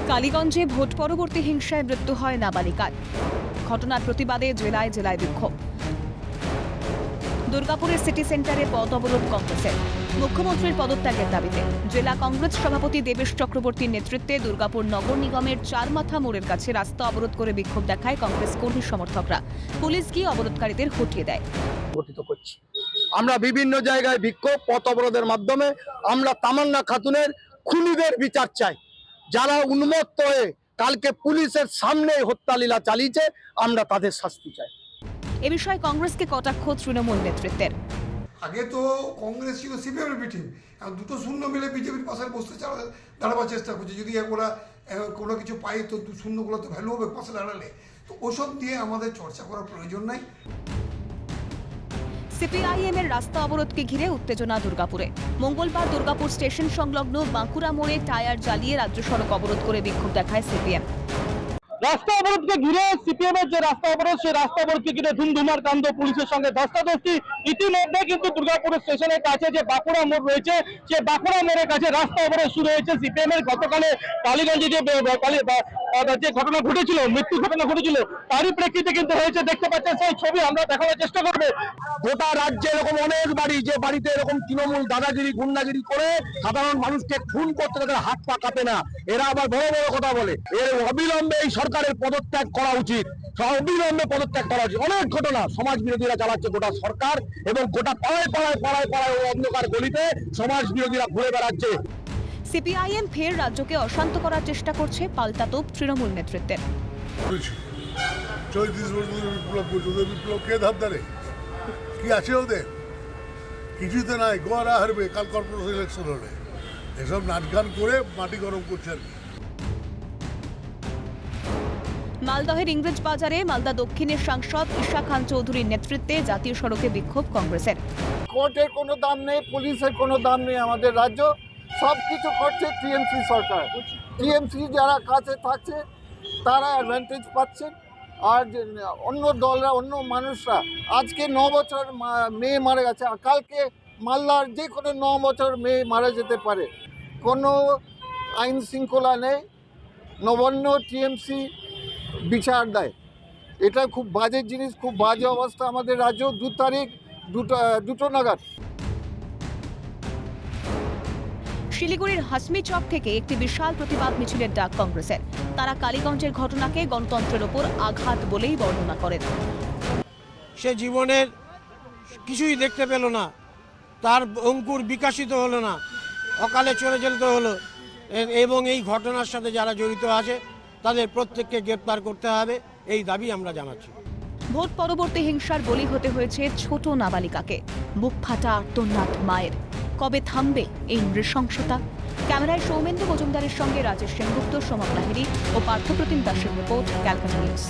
কালীগঞ্জে vote পরবর্তী হিংসায় মৃত্যু হয় নাবালিকার। ঘটনার প্রতিবাদে জেলায় জেলায় বিক্ষোভ। দুর্গাপুরের সিটি সেন্টারে পথ অবরোধ কংগ্রেসের। মুখ্যমন্ত্রীর পদত্যাগের দাবিতে জেলা কংগ্রেস সভাপতি দেবেশ চক্রবর্তীর নেতৃত্বে দুর্গাপুর নগর নিগমের চারমাথা মোড়ের কাছে রাস্তা অবরোধ করে বিক্ষোভ দেখায় কংগ্রেস কর্মী সমর্থকরা। পুলিশ গিয়ে অবরোধকারীদের হটিয়ে দেয়। আমরা বিভিন্ন জায়গায় বিক্ষোভ পথ অবরোধের মাধ্যমে আমরা তামান্না খাতুনের খুনিদের বিচার চাই, যারা উন্মত্ত হয়ে কালকে পুলিশের সামনে হত্যালীলা চালিয়েছে, আমরা তাদের শাস্তি চাই। এ বিষয়ে কংগ্রেসকে কটাক্ষ তৃণমূল নেতৃত্বের। আগে তো কংগ্রেস ছিল সিপিএমের বি টিম, এখন দুটো শূন্য মিলে বিজেপির পাশে বসতে দাঁড়াবার চেষ্টা করছে। যদি ওরা কোনো কিছু পায় তো শূন্যগুলো তো ভ্যালু হবে পাশে দাঁড়ালে। তো ওসব দিয়ে আমাদের চর্চা করার প্রয়োজন নাই। সিপিআইএম এর রাস্তা অবরোধকে ঘিরে উত্তেজনা দুর্গাপুরে। মঙ্গলবার দুর্গাপুর স্টেশন সংলগ্ন বাঁকুড়া মোড়ে টায়ার জ্বালিয়ে রাজ্য সড়ক অবরোধ করে বিক্ষোভ দেখায় সিপিএম। রাস্তা অবরোধকে ঘিরে সিপিএম এর যে রাস্তা অবরোধ, সেই রাস্তা অবরোধকে ঘিরে ধুমধুমার কাণ্ড, পুলিশের সঙ্গে ধস্তাধস্তি। ইতিমধ্যে কিন্তু দুর্গাপুর স্টেশনের কাছে যে বাঁকুড়া মোড় রয়েছে, সেই বাঁকুড়া মোড়ের কাছে রাস্তা অবরোধ শুরু হয়েছে সিপিএম এর। গতকালে কালীগঞ্জে যে ঘটনা ঘটেছিল, মৃত্যু ঘটনা ঘটেছিল, তারই প্রেক্ষিতে কিন্তু হয়েছে। দেখতে পাচ্ছেন সেই ছবি, আমরা দেখানোর চেষ্টা করবো। গোটা রাজ্যে এরকম অনেক বাড়ি, যে বাড়িতে এরকম তৃণমূল দাদাগিরি গুন্ডাগিরি করে সাধারণ মানুষকে খুন করতে তাদের হাত পা কাঁপে না। এরা আবার বড় বড় কথা বলে। এর অবিলম্বে এই সরকারের পদত্যাগ করা উচিত, অবিলম্বে পদত্যাগ করা উচিত। অনেক ঘটনা সমাজ বিরোধীরা চালাচ্ছে গোটা সরকার, এবং গোটা পাড়ায় পাড়ায় পাড়ায় পাড়ায় অন্ধকার গলিতে সমাজ বিরোধীরা ঘুরে বেড়াচ্ছে। সিপিআইএম ফের রাজ্যকে অশান্ত করার চেষ্টা করছে, পাল্টা তোপ তৃণমূল নেতৃত্বের। 34 বছর বিপ্লব করছে, ওদের বিপ্লব কে ধার ধারে? কি আছে ওদের? কিছুই তো নাই। গোয়ারা হারবে কাল কর্পোরেশন ইলেকশন হলে। এসব নাচ গান করে মাটি গরম করছে আর কি। মালদহের ইংরেজ বাজারে মালদা দক্ষিণের সাংসদ ঈশা খান চৌধুরীর নেতৃত্বে জাতীয় সড়কে বিক্ষোভ কংগ্রেসের। কোর্টের কোনো দাম নেই, পুলিশের কোনো দাম নেই। আমাদের রাজ্য সব কিছু করছে টিএমসি সরকার। টিএমসি যারা কাছে থাকছে তারা অ্যাডভান্টেজ পাচ্ছে, আর অন্য দলরা, অন্য মানুষরা। আজকে 9 বছর মেয়ে মারা গেছে, কালকে মালদার যে কোনো 9 বছর মেয়ে মারা যেতে পারে। কোনো আইন শৃঙ্খলা নেই, নবান্ন টিএমসি বিচার দেয়। এটা খুব বাজে জিনিস, খুব বাজে অবস্থা আমাদের রাজ্য। 2 তারিখ 2টো নাগাদ শিলিগুড়ির হাসমি চক থেকে একটি বিশাল প্রতিবাদ মিছিলের ডাক কংগ্রেসের। তারা কালীগঞ্জের ঘটনাকে গণতন্ত্রের ওপর আঘাত বলেই বর্ণনা করেন। সে জীবনের কিছুই দেখতে পেল না, তার অঙ্কুর বিকাশিত হলো না, অকালে চলে যেতে হলো। এবং এই ঘটনার সাথে যারা জড়িত আছে তাদের প্রত্যেককে গ্রেপ্তার করতে হবে, এই দাবি আমরা জানাচ্ছি। ভোট পরবর্তী হিংসার বলি হতে হয়েছে ছোট নাবালিকাকে। বুক ফাটা আর্তনাদ মায়ের। কবে থামবে এই নৃশংসতা? ক্যামেরায় সৌমেন্দু মজুমদারের সঙ্গে রাজেশ সেনগুপ্ত, সোমক লাহিড়ী ও পার্থপ্রতিম দাসের রিপোর্ট, ক্যালকাটা নিউজ।